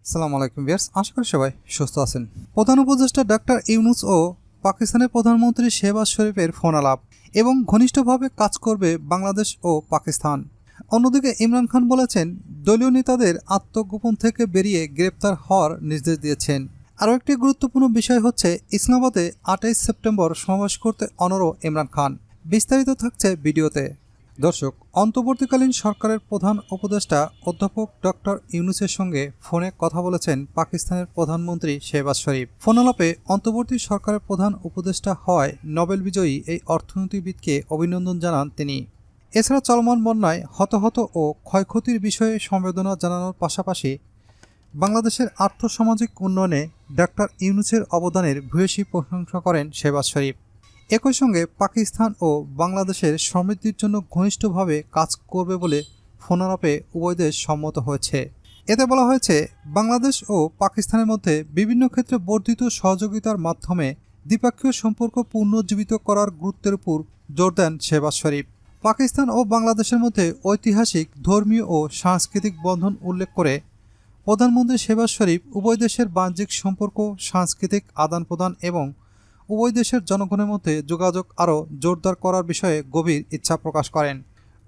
আসসালামু আলাইকুম ভিউয়ার্স, আশা করি সবাই সুস্থ আছেন। প্রধান উপদেষ্টা ডক্টর ইউনূস ও পাকিস্তানের প্রধানমন্ত্রী শেহবাজ শরীফের ফোন আলাপ এবং ঘনিষ্ঠভাবে কাজ করবে বাংলাদেশ ও পাকিস্তান। অন্যদিকে ইমরান খান বলেছেন, দলীয় নেতাদের আত্মগোপন থেকে বেরিয়ে গ্রেপ্তার হওয়ার নির্দেশ দিয়েছেন। আরও একটি গুরুত্বপূর্ণ বিষয় হচ্ছে ইসলামাবাদে 28 সেপ্টেম্বর সমাবেশ করতে অনড় ইমরান খান। বিস্তারিত থাকছে ভিডিওতে। দর্শক, অন্তর্বর্তীকালীন সরকারের প্রধান উপদেষ্টা অধ্যাপক ডক্টর ইউনূসের সঙ্গে ফোনে কথা বলেছেন পাকিস্তানের প্রধানমন্ত্রী শেহবাজ শরীফ। ফোনালাপে অন্তর্বর্তী সরকারের প্রধান উপদেষ্টা হওয়ায় নোবেল বিজয়ী এই অর্থনীতিবিদকে অভিনন্দন জানান তিনি। এছাড়া চলমান বন্যায় হতাহত ও ক্ষয়ক্ষতির বিষয়ে সমবেদনা জানানোর পাশাপাশি বাংলাদেশের আর্থসামাজিক উন্নয়নে ডক্টর ইউনূসের অবদানের ভূয়সী প্রশংসা করেন শেহবাজ শরীফ। একই সঙ্গে পাকিস্তান ও বাংলাদেশের সমৃদ্ধির জন্য ঘনিষ্ঠভাবে কাজ করবে বলে ফোনালাপে উভয় দেশ সম্মত হয়েছে। এতে বলা হয়েছে, বাংলাদেশ ও পাকিস্তানের মধ্যে বিভিন্ন ক্ষেত্রে বর্ধিত সহযোগিতার মাধ্যমে দ্বিপক্ষীয় সম্পর্ক পুনর্জীবিত করার গুরুত্বের উপর জোর দেন শেহবাজ শরীফ। পাকিস্তান ও বাংলাদেশের মধ্যে ঐতিহাসিক, ধর্মীয় ও সাংস্কৃতিক বন্ধন উল্লেখ করে প্রধানমন্ত্রী শেহবাজ শরীফ উভয় দেশের বাণিজ্যিক সম্পর্ক, সাংস্কৃতিক আদান প্রদান এবং উভয় দেশের জনগণের মধ্যে যোগাযোগ আরও জোরদার করার বিষয়ে গভীর ইচ্ছা প্রকাশ করেন।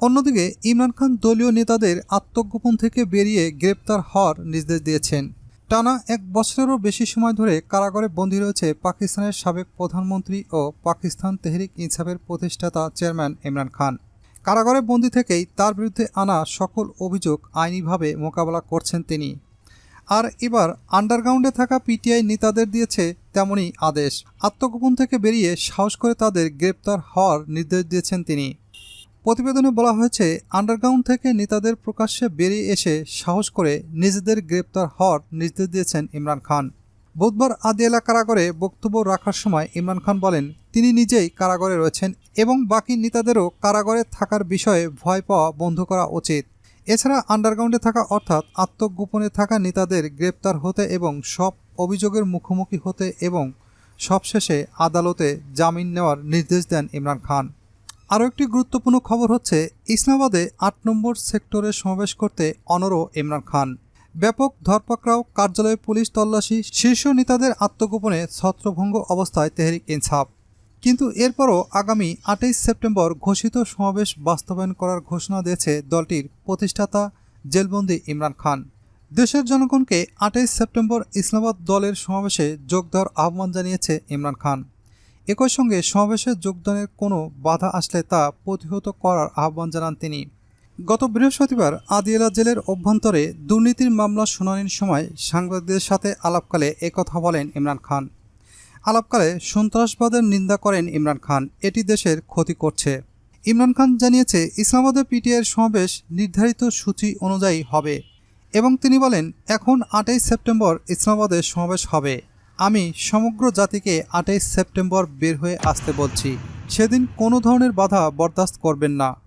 অন্যদিকে ইমরান খান দলীয় নেতাদের আত্মগোপন থেকে বেরিয়ে গ্রেপ্তার হওয়ার নির্দেশ দিয়েছেন। টানা 1 বছরেরও বেশি সময় ধরে কারাগারে বন্দী রয়েছে পাকিস্তানের সাবেক প্রধানমন্ত্রী ও পাকিস্তান তেহরিক ইনসাফের প্রতিষ্ঠাতা চেয়ারম্যান ইমরান খান। কারাগারে বন্দী থেকেই তার বিরুদ্ধে আনা সকল অভিযোগ আইনিভাবে মোকাবেলা করছেন তিনি। আর এবার আন্ডারগ্রাউন্ডে থাকা পিটিআই নেতাদের দিয়েছে তেমনই আদেশ। আত্মগোপন থেকে বেরিয়ে সাহস করে তাদের গ্রেপ্তার হওয়ার নির্দেশ দিয়েছেন তিনি। প্রতিবেদনে বলা হয়েছে, আন্ডারগ্রাউন্ড থেকে নেতাদের প্রকাশ্যে বেরিয়ে এসে সাহস করে নিজেদের গ্রেপ্তার হওয়ার নির্দেশ দিয়েছেন ইমরান খান। বুধবার আদিয়ালা কারাগারে বক্তব্য রাখার সময় ইমরান খান বলেন, তিনি নিজেই কারাগারে রয়েছেন এবং বাকি নেতাদেরও কারাগারে থাকার বিষয়ে ভয় পাওয়া বন্ধ করা উচিত। এছাড়া আন্ডারগ্রাউন্ডে থাকা অর্থাৎ আত্মগোপনে থাকা নেতাদের গ্রেপ্তার হতে এবং সব অভিযোগের মুখোমুখি হতে এবং সবশেষে আদালতে জামিন নেওয়ার নির্দেশ দেন ইমরান খান। আরও একটি গুরুত্বপূর্ণ খবর হচ্ছে, ইসলামাবাদে 8 নম্বর সেক্টরে সমাবেশ করতে অনড় ইমরান খান। ব্যাপক ধরপাকড়াও, কার্যালয়ে পুলিশ তল্লাশি, শীর্ষ নেতাদের আত্মগোপনে ছত্রভঙ্গ অবস্থায় তেহরিক ইনসাফ। কিন্তু এরপরও আগামী 28 সেপ্টেম্বর ঘোষিত সমাবেশ বাস্তবায়ন করার ঘোষণা দিয়েছে দলটির প্রতিষ্ঠাতা জেলবন্দি ইমরান খান। দেশের জনগণকে 28 সেপ্টেম্বর ইসলামাবাদ দলের সমাবেশে যোগ দেওয়ার আহ্বান জানিয়েছে ইমরান খান। একই সঙ্গে সমাবেশে যোগদানের কোনো বাধা আসলে তা প্রতিহত করার আহ্বান জানান তিনি। গত বৃহস্পতিবার আদিয়ালা জেলের অভ্যন্তরে দুর্নীতির মামলা শুনানির সময় সাংবাদিকদের সাথে আলাপকালে একথা বলেন ইমরান খান। আলাপকালে সন্ত্রাসবাদের নিন্দা করেন ইমরান খান, এটি দেশের ক্ষতি করছে। ইমরান খান জানিয়েছে, ইসলামাবাদে পিটিআইয়ের সমাবেশ নির্ধারিত সূচি অনুযায়ী হবে এবং তিনি বলেন, এখন 28 সেপ্টেম্বর ইসলামাবাদে সমাবেশ হবে। আমি সমগ্র জাতিকে 28 সেপ্টেম্বর বের হয়ে আসতে বলছি। সেদিন কোনো ধরনের বাধা বরদাস্ত করবেন না।